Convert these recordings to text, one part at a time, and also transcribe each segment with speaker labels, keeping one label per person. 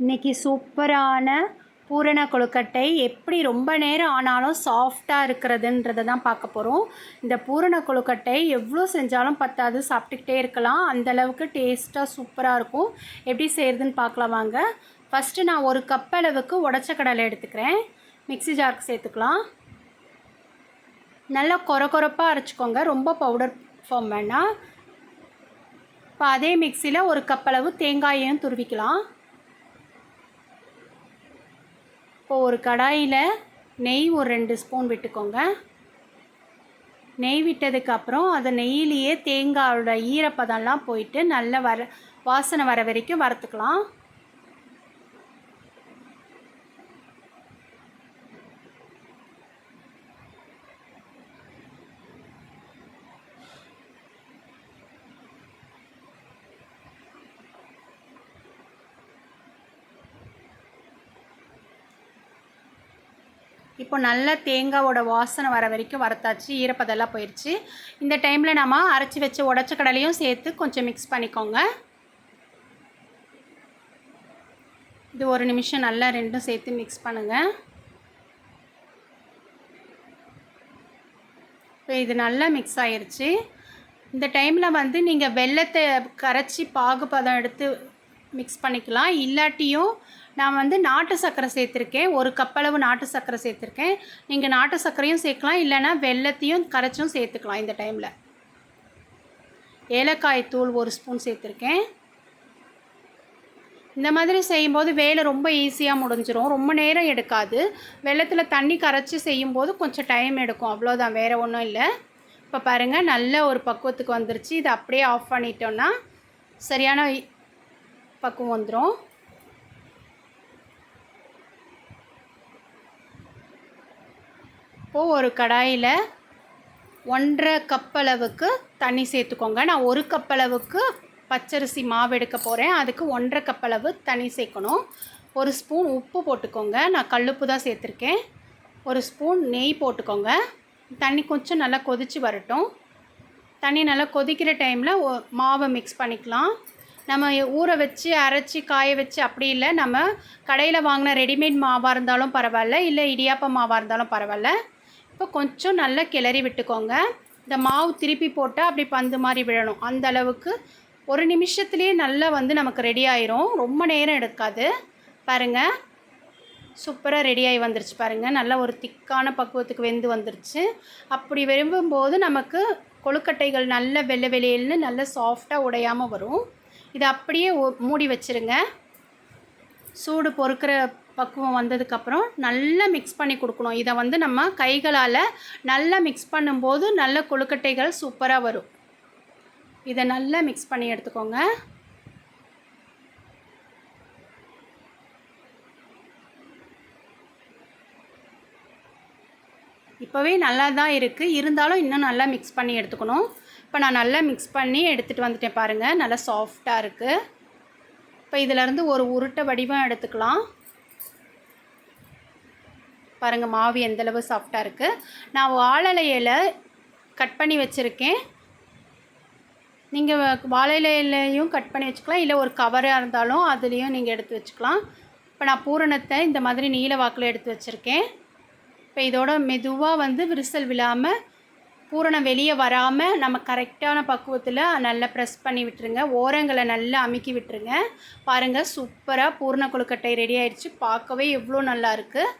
Speaker 1: இன்றைக்கி சூப்பரான பூரண கொழுக்கட்டை எப்படி ரொம்ப நேரம் ஆனாலும் சாஃப்டாக இருக்கிறதுன்றதை தான் பார்க்க போகிறோம். இந்த பூரண கொழுக்கட்டை எவ்வளோ செஞ்சாலும் பத்தாது, சாப்பிட்டுக்கிட்டே இருக்கலாம். அந்தளவுக்கு டேஸ்ட்டாக சூப்பராக இருக்கும். எப்படி செய்கிறதுன்னு பார்க்கலாம் வாங்க. ஃபஸ்ட்டு நான் ஒரு கப் அளவுக்கு உடச்ச கடலை எடுத்துக்கிறேன். மிக்ஸி ஜாருக்கு சேர்த்துக்கலாம். நல்லா கொரப்பாக அரைச்சிக்கோங்க, ரொம்ப பவுடர் ஃபார்ம் வேண்டாம். இப்போ அதே மிக்சியில் ஒரு கப் அளவு தேங்காயையும் துருவிக்கலாம். இப்போது ஒரு கடாயில் நெய் ஒரு 2 ஸ்பூன் விட்டுக்கோங்க. நெய் விட்டதுக்கப்புறம் அதை நெய்யிலேயே தேங்காயோட ஈரப்பதம்லாம் போயிட்டு நல்ல வாசனை வர வரைக்கும் வறுத்துக்கலாம். இப்போ நல்லா தேங்காவோட வாசனை வர வரைக்கும் வறுத்தாச்சு, ஈரப்பதெல்லாம் போயிடுச்சு. இந்த டைமில் நம்ம அரைச்சி வச்ச உடச்ச கடலையும் சேர்த்து கொஞ்சம் மிக்ஸ் பண்ணிக்கோங்க. இது ஒரு நிமிஷம் நல்லா ரெண்டும் சேர்த்து மிக்ஸ் பண்ணுங்கள். இப்போ இது நல்லா மிக்ஸ் ஆகிருச்சு. இந்த டைமில் நீங்கள் வெல்லத்தை கரைச்சி பாகுபதம் எடுத்து மிக்ஸ் பண்ணிக்கலாம். இல்லாட்டியும் நான் நாட்டு சர்க்கரை சேர்த்துருக்கேன். ஒரு கப்பளவு நாட்டு சர்க்கரை சேர்த்துருக்கேன். நீங்கள் நாட்டு சர்க்கரையும் சேர்க்கலாம், இல்லைனா வெல்லத்தையும் கரைச்சும் சேர்த்துக்கலாம். இந்த டைமில் ஏலக்காய் தூள் 1 ஸ்பூன் சேர்த்துருக்கேன். இந்த மாதிரி செய்யும்போது வேலை ரொம்ப ஈஸியாக முடிஞ்சிடும், ரொம்ப நேரம் எடுக்காது. வெல்லத்தில் தண்ணி கரைச்சி செய்யும்போது கொஞ்சம் டைம் எடுக்கும், அவ்வளோதான், வேறு ஒன்றும் இல்லை. இப்போ பாருங்கள், நல்ல ஒரு பக்குவத்துக்கு வந்துருச்சு. இதை அப்படியே ஆஃப் பண்ணிட்டோன்னா சரியான பக்குவம் வந்துடும். இப்போது ஒரு கடாயில் 1.5 கப் அளவுக்கு தண்ணி சேர்த்துக்கோங்க. நான் 1 கப் அளவுக்கு பச்சரிசி மாவு எடுக்க போகிறேன். அதுக்கு 1.5 கப் அளவு தண்ணி சேர்க்கணும். 1 ஸ்பூன் உப்பு போட்டுக்கோங்க. நான் கல்லுப்பு தான் சேர்த்துருக்கேன். 1 ஸ்பூன் நெய் போட்டுக்கோங்க. தண்ணி கொஞ்சம் நல்லா கொதித்து வரட்டும். தண்ணி நல்லா கொதிக்கிற டைமில் மாவை மிக்ஸ் பண்ணிக்கலாம். நம்ம ஊற வச்சு அரைச்சி காய வச்சு அப்படி இல்லை, நம்ம கடையில் வாங்கின ரெடிமேட் மாவாக இருந்தாலும் பரவாயில்ல, இல்லை இடியாப்ப மாவாக இருந்தாலும் பரவாயில்ல. இப்போ கொஞ்சம் நல்லா கிளறி விட்டுக்கோங்க. இந்த மாவு திருப்பி போட்டால் அப்படி பந்து மாதிரி விழணும். அந்த அளவுக்கு ஒரு நிமிஷத்துலேயே நல்லா நமக்கு ரெடி ஆயிரும், ரொம்ப நேரம் எடுக்காது. பாருங்கள், சூப்பராக ரெடியாகி வந்துருச்சு. பாருங்கள், நல்ல ஒரு திக்கான பக்குவத்துக்கு வெந்து வந்துருச்சு. அப்படி விரும்பும்போது நமக்கு கொழுக்கட்டைகள் நல்ல வெள்ளை வெளியல்னு நல்ல சாஃப்டாக உடையாமல் வரும். இதை அப்படியே மூடி வச்சுருங்க. சூடு பொறுக்கிற பக்குவம் வந்ததுக்கப்புறம் நல்லா மிக்ஸ் பண்ணி கொடுக்கணும். இதை நம்ம கைகளால் நல்லா மிக்ஸ் பண்ணும்போது நல்ல கொழுக்கட்டைகள் சூப்பராக வரும். இதை நல்லா மிக்ஸ் பண்ணி எடுத்துக்கோங்க. இப்போவே நல்லா தான் இருக்குது, இருந்தாலும் இன்னும் நல்லா மிக்ஸ் பண்ணி எடுத்துக்கணும். இப்போ நான் நல்லா மிக்ஸ் பண்ணி எடுத்துகிட்டு வந்துட்டேன். பாருங்கள், நல்லா சாஃப்டாக இருக்குது. இப்போ இதிலேருந்து ஒரு உருட்டை வடிவம் எடுத்துக்கலாம். பாருங்கள், மாவு எந்தளவு சாஃப்டாக இருக்குது. நான் வாழை இலையில் கட் பண்ணி வச்சுருக்கேன். நீங்கள் வாழை இலையிலையும் கட் பண்ணி வச்சுக்கலாம், இல்லை ஒரு கவராக இருந்தாலும் அதுலேயும் நீங்கள் எடுத்து வச்சுக்கலாம். இப்போ நான் பூரணத்தை இந்த மாதிரி நீல வாக்கில் எடுத்து வச்சுருக்கேன். இப்போ இதோட மெதுவாக விரிசல் விழாமல் பூரணம் வெளியே வராமல் நம்ம கரெக்டான பக்குவத்தில் நல்லா ப்ரெஸ் பண்ணி விட்டுருங்க. ஓரங்களை நல்லா அமுக்கி விட்டுருங்க. பாருங்கள், சூப்பராக பூரண கொழுக்கட்டை ரெடி ஆயிடுச்சு. பார்க்கவே எவ்வளோ நல்லா இருக்குது.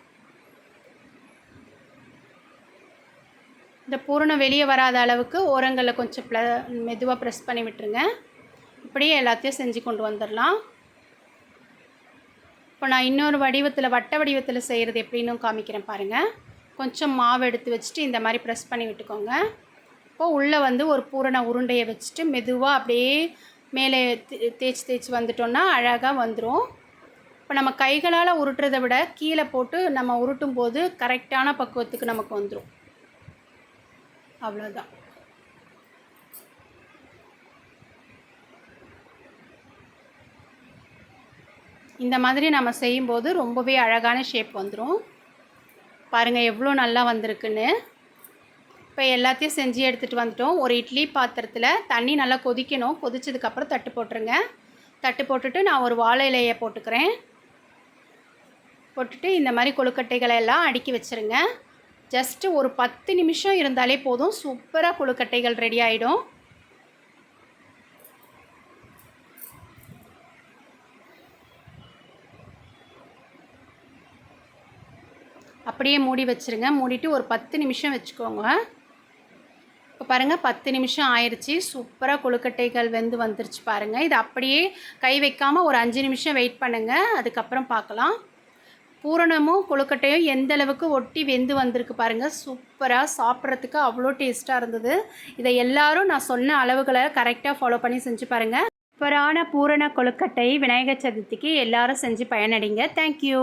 Speaker 1: இந்த பூரணம் வெளியே வராத அளவுக்கு ஓரங்களில் கொஞ்சம் மெதுவாக ப்ரெஸ் பண்ணி விட்டுருங்க. இப்படியே எல்லாத்தையும் செஞ்சு கொண்டு வந்துடலாம். இப்போ நான் இன்னொரு வடிவத்தில், வட்ட வடிவத்தில் செய்கிறது எப்படின்னு காமிக்கிறேன். பாருங்கள், கொஞ்சம் மாவு எடுத்து வச்சுட்டு இந்த மாதிரி ப்ரெஸ் பண்ணி விட்டுக்கோங்க. இப்போது உள்ளே ஒரு பூரண உருண்டையை வச்சுட்டு மெதுவாக அப்படியே மேலே தேய்ச்சி வந்துட்டோன்னா அழகாக வந்துடும். இப்போ நம்ம கைகளால் உருட்டுறதை விட கீழே போட்டு நம்ம உருட்டும் போது கரெக்டான பக்குவத்துக்கு நமக்கு வந்துடும். அவ்வளோதான். இந்த மாதிரி நம்ம செய்யும்போது ரொம்பவே அழகான ஷேப் வந்துடும். பாருங்கள், எவ்வளோ நல்லா வந்திருக்குன்னு. இப்போ எல்லாத்தையும் செஞ்சு எடுத்துகிட்டு வந்துட்டோம். ஒரு இட்லி பாத்திரத்தில் தண்ணி நல்லா கொதிக்கணும். கொதிச்சதுக்கப்புறம் தட்டு போட்டுருங்க. தட்டு போட்டுட்டு நான் ஒரு வாழை இலையை போட்டுக்கிறேன். போட்டுட்டு இந்த மாதிரி கொழுக்கட்டைகளை எல்லாம் அடுக்கி வச்சுருங்க. ஜஸ்ட்டு ஒரு 10 நிமிஷம் இருந்தாலே போதும், சூப்பராக கொழுக்கட்டைகள் ரெடி ஆகிடும். அப்படியே மூடி வச்சுருங்க. மூடிட்டு ஒரு 10 நிமிஷம் வச்சுக்கோங்க. இப்போ பாருங்கள் 10 நிமிஷம் ஆயிடுச்சு. சூப்பராக கொழுக்கட்டைகள் வெந்து வந்துருச்சு பாருங்கள். இது அப்படியே கை வைக்காமல் ஒரு 5 நிமிஷம் வெயிட் பண்ணுங்கள், அதுக்கப்புறம் பார்க்கலாம். பூரணமும் கொழுக்கட்டையும் எந்த அளவுக்கு ஒட்டி வெந்து வந்திருக்கு பாருங்கள். சூப்பராக சாப்பிட்றதுக்கு அவ்வளோ டேஸ்ட்டாக இருந்தது. இதை எல்லோரும் நான் சொன்ன அளவுகளை கரெக்டாக ஃபாலோ பண்ணி செஞ்சு பாருங்கள். சூப்பரான பூரண கொழுக்கட்டை விநாயகர் சதுர்த்திக்கு எல்லோரும் செஞ்சு பயனடைங்க. தேங்க்யூ.